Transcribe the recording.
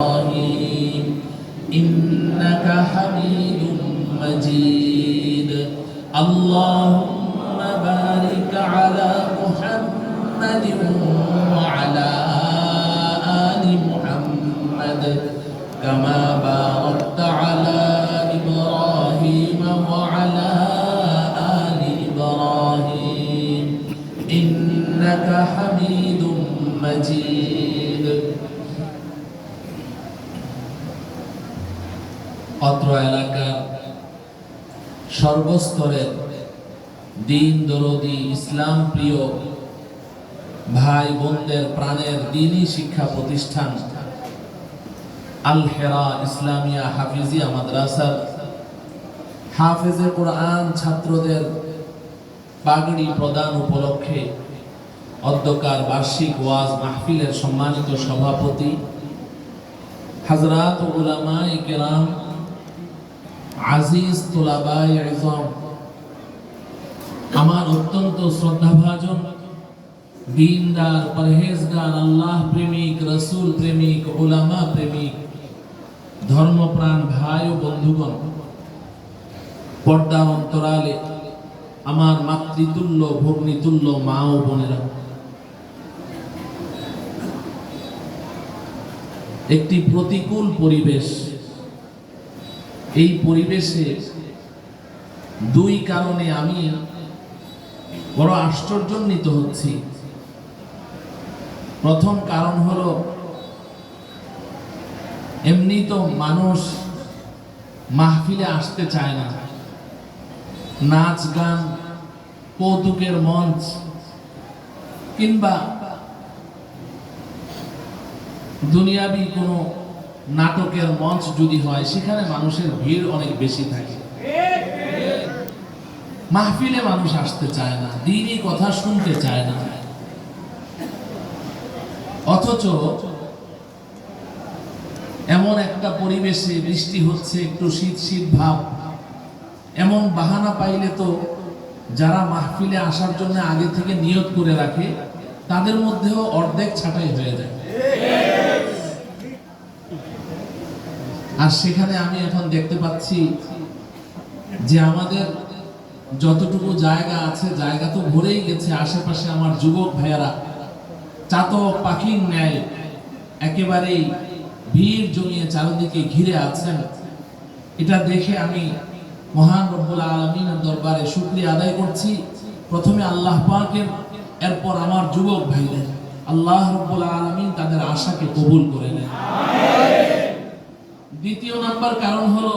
إبراهيم إنك حميد مجيد اللهم بارك على محمد وعلى آل محمد كما باركت على إبراهيم وعلى آل إبراهيم إنك حميد مجيد অত্র এলাকার সর্বস্তরের দিন দরদি ইসলাম প্রিয় ভাই বোনদের প্রাণের দ্বীনি শিক্ষা প্রতিষ্ঠান আল হেরা ইসলামিয়া হাফিজিয়া মাদ্রাসার হাফেজে কোরআন ছাত্রদের পাগড়ি প্রদান উপলক্ষে অধ্যকার বার্ষিক ওয়াজ মাহফিলের সম্মানিত সভাপতি হযরত উলামায়ে কেরাম আজিজ তুলাবায়ে ইজম আমার অত্যন্ত শ্রদ্ধাভাজন দীনদার পরহেজগার আল্লাহ প্রেমিক রাসূল প্রেমিক উলামা প্রেমিক ধর্মপ্রাণ ভাই ও বন্ধুগণ, পর্দার অন্তরালে আমার মাতৃতুল্য ভগ্নীতুল্য মা ও বোনেরা, একটি প্রতিকূল পরিবেশ। এই পরিবেশে দুই কারণে আমি বড় আশ্চর্যান্বিত হচ্ছি। প্রথম কারণ হলো, এমনি তো মানুষ মাহফিলে আসতে চায় না, নাচ গান কৌতুকের মঞ্চ কিংবা দুনিয়াবি কোনো নাটকের মঞ্চ যদি হয় সেখানে মানুষের ভিড় অনেক বেশি থাকে। মাহফিলে মানুষ আসতে চায় না, দ্বীনি কথা শুনতে চায় না। অথচ এমন একটা পরিবেশে বৃষ্টি হচ্ছে, একটু শীত শীত ভাব, এমন বাহানা পাইলে তো যারা মাহফিলে আসার জন্য আগে থেকে নিয়ত করে রাখে তাদের মধ্যেও অর্ধেক ছাঁটাই হয়ে যায়। আর সেখানে আমি এখন দেখতে পাচ্ছি যে আমাদের যতটুকু জায়গা আছে জায়গা তো ভরেই গেছে। আশেপাশে আমার যুবক ভাইয়েরা চাতক পাখির ন্যায় একেবারেই ভিড় জমিয়ে চারিদিকে ঘিরে আছেন। এটা দেখে আমি মহান রব্বুল আলামিনের দরবারে শুকরিয়া আদায় করছি। প্রথমে আল্লাহ পাকের, এরপর আমার যুবক ভাইদের। আল্লাহ রব্বুল আলামিন তাদের আশাকে কবুল করে নেন। দ্বিতীয় নাম্বার কারণ হলো,